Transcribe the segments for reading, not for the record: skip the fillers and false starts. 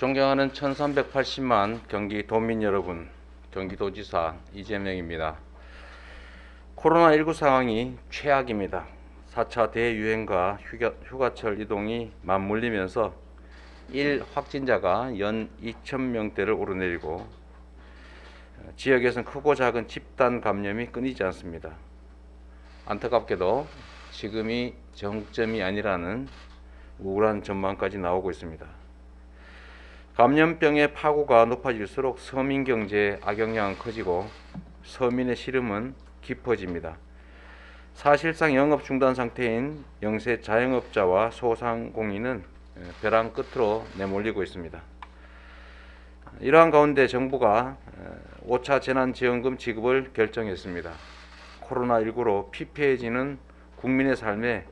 존경하는 1380만 경기도민 여러분, 경기도지사 이재명입니다. 코로나19 상황이 최악입니다. 4차 대유행과 휴가철 이동이 맞물리면서 일 확진자가 연 2,000명대를 오르내리고 지역에서는 크고 작은 집단 감염이 끊이지 않습니다. 안타깝게도 지금이 정점이 아니라는 우울한 전망까지 나오고 있습니다. 감염병의 파고가 높아질수록 서민 경제의 악영향은 커지고 서민의 시름은 깊어집니다. 사실상 영업 중단 상태인 영세 자영업자와 소상공인은 벼랑 끝으로 내몰리고 있습니다. 이러한 가운데 정부가 5차 재난지원금 지급을 결정했습니다. 코로나19로 피폐해지는 국민의 삶에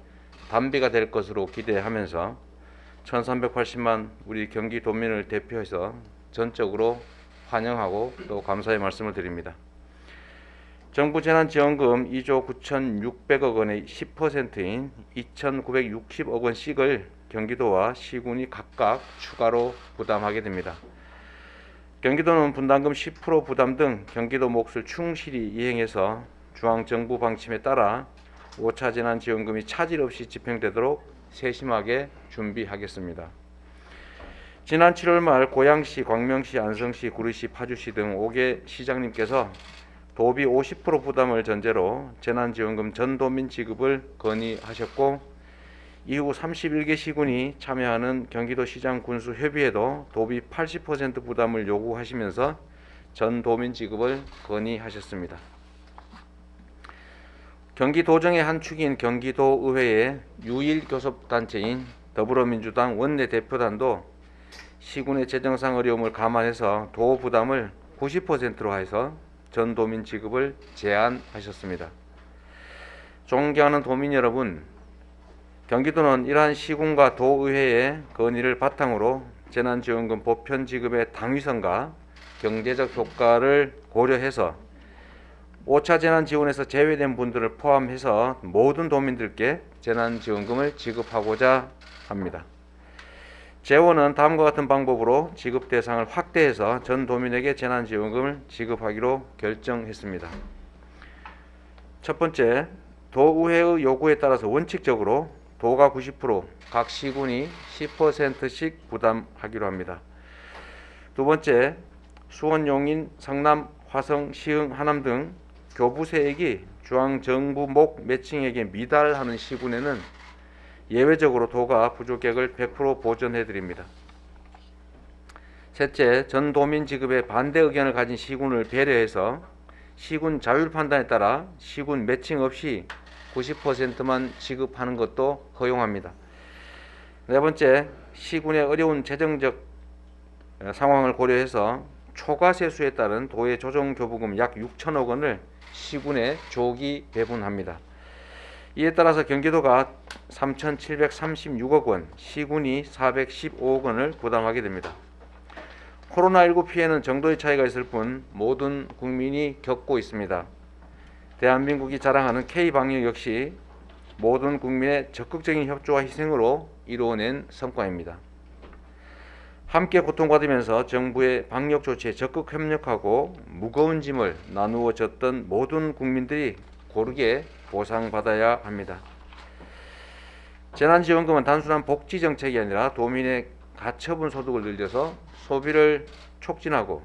단비가 될 것으로 기대하면서 1380만 우리 경기도민을 대표해서 전적으로 환영하고 또 감사의 말씀을 드립니다. 정부 재난지원금 2조 9,600억 원의 10%인 2,960억 원씩을 경기도와 시군이 각각 추가로 부담하게 됩니다. 경기도는 분담금 10% 부담 등 경기도 몫을 충실히 이행해서 중앙정부 방침에 따라 5차 재난지원금이 차질 없이 집행되도록 세심하게 준비하겠습니다. 지난 7월 말 고양시, 광명시, 안성시, 구리시, 파주시 등 5개 시장님께서 도비 50% 부담을 전제로 재난지원금 전도민 지급을 건의하셨고 이후 31개 시군이 참여하는 경기도시장 군수협의회도 도비 80% 부담을 요구하시면서 전도민 지급을 건의하셨습니다. 경기도정의 한 축인 경기도의회의 유일교섭단체인 더불어민주당 원내대표단도 시군의 재정상 어려움을 감안해서 도 부담을 90%로 해서 전도민 지급을 제안하셨습니다. 존경하는 도민 여러분, 경기도는 이러한 시군과 도의회의 건의를 바탕으로 재난지원금 보편 지급의 당위성과 경제적 효과를 고려해서 5차 재난지원에서 제외된 분들을 포함해서 모든 도민들께 재난지원금을 지급하고자 합니다. 재원은 다음과 같은 방법으로 지급 대상을 확대해서 전 도민에게 재난지원금을 지급하기로 결정했습니다. 첫 번째, 도의회의 요구에 따라서 원칙적으로 도가 90%, 각 시군이 10%씩 부담하기로 합니다. 두 번째, 수원, 용인, 성남, 화성, 시흥, 하남 등 교부세액이 중앙정부 목 매칭액에 미달하는 시군에는 예외적으로 도가 부족액을 100% 보전해드립니다. 셋째, 전도민 지급에 반대 의견을 가진 시군을 배려해서 시군 자율 판단에 따라 시군 매칭 없이 90%만 지급하는 것도 허용합니다. 네 번째, 시군의 어려운 재정적 상황을 고려해서 초과세수에 따른 도의 조정교부금 약 6천억 원을 시군에 조기 배분합니다. 이에 따라서 경기도가 3,736억 원, 시군이 415억 원을 부담하게 됩니다. 코로나19 피해는 정도의 차이가 있을 뿐 모든 국민이 겪고 있습니다. 대한민국이 자랑하는 K방역 역시 모든 국민의 적극적인 협조와 희생으로 이루어낸 성과입니다. 함께 고통받으면서 정부의 방역 조치에 적극 협력하고 무거운 짐을 나누어 졌던 모든 국민들이 고르게 보상받아야 합니다. 재난지원금은 단순한 복지정책이 아니라 도민의 가처분 소득을 늘려서 소비를 촉진하고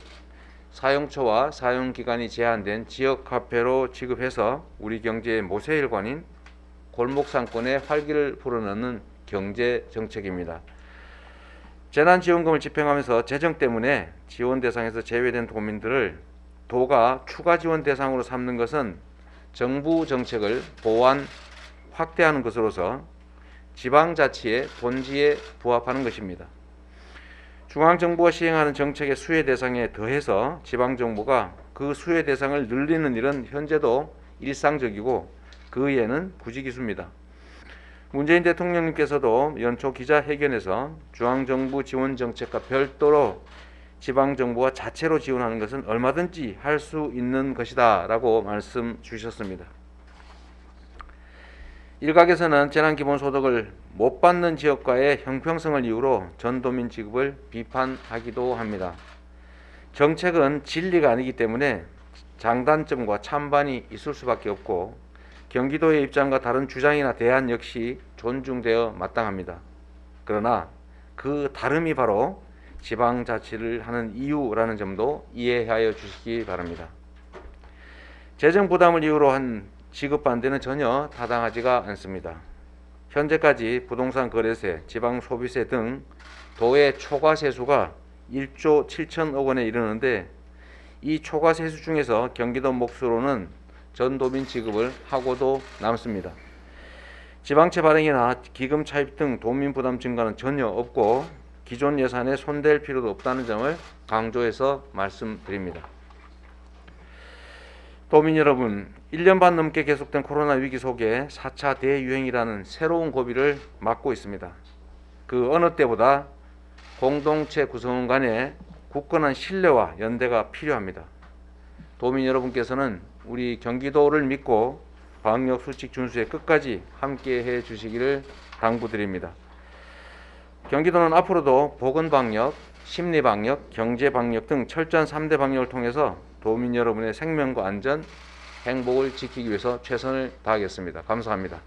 사용처와 사용기간이 제한된 지역화폐로 지급해서 우리 경제의 모세혈관인 골목상권에 활기를 불어넣는 경제정책입니다. 재난지원금을 집행하면서 재정 때문에 지원 대상에서 제외된 도민들을 도가 추가 지원 대상으로 삼는 것은 정부 정책을 보완, 확대하는 것으로서 지방자치의 본질에 부합하는 것입니다. 중앙정부가 시행하는 정책의 수혜 대상에 더해서 지방정부가 그 수혜 대상을 늘리는 일은 현재도 일상적이고 그 예는 부지기수입니다. 문재인 대통령님께서도 연초 기자회견에서 중앙정부 지원 정책과 별도로 지방정부가 자체로 지원하는 것은 얼마든지 할 수 있는 것이다 라고 말씀 주셨습니다. 일각에서는 재난기본소득을 못 받는 지역과의 형평성을 이유로 전도민 지급을 비판하기도 합니다. 정책은 진리가 아니기 때문에 장단점과 찬반이 있을 수밖에 없고 경기도의 입장과 다른 주장이나 대안 역시 존중되어 마땅합니다. 그러나 그 다름이 바로 지방자치를 하는 이유라는 점도 이해하여 주시기 바랍니다. 재정 부담을 이유로 한 지급 반대는 전혀 타당하지가 않습니다. 현재까지 부동산 거래세, 지방 소비세 등 도의 초과 세수가 1조 7천억 원에 이르는데 이 초과 세수 중에서 경기도 몫으로는 전도민 지급을 하고도 남습니다. 지방채 발행이나 기금 차입 등 도민 부담 증가는 전혀 없고 기존 예산에 손댈 필요도 없다는 점을 강조해서 말씀드립니다. 도민 여러분, 1년 반 넘게 계속된 코로나 위기 속에 4차 대유행이라는 새로운 고비를 맞고 있습니다. 그 어느 때보다 공동체 구성원 간의 굳건한 신뢰와 연대가 필요합니다. 도민 여러분께서는 우리 경기도를 믿고 방역수칙 준수에 끝까지 함께해 주시기를 당부드립니다. 경기도는 앞으로도 보건방역, 심리방역, 경제방역 등 철저한 3대 방역을 통해서 도민 여러분의 생명과 안전, 행복을 지키기 위해서 최선을 다하겠습니다. 감사합니다.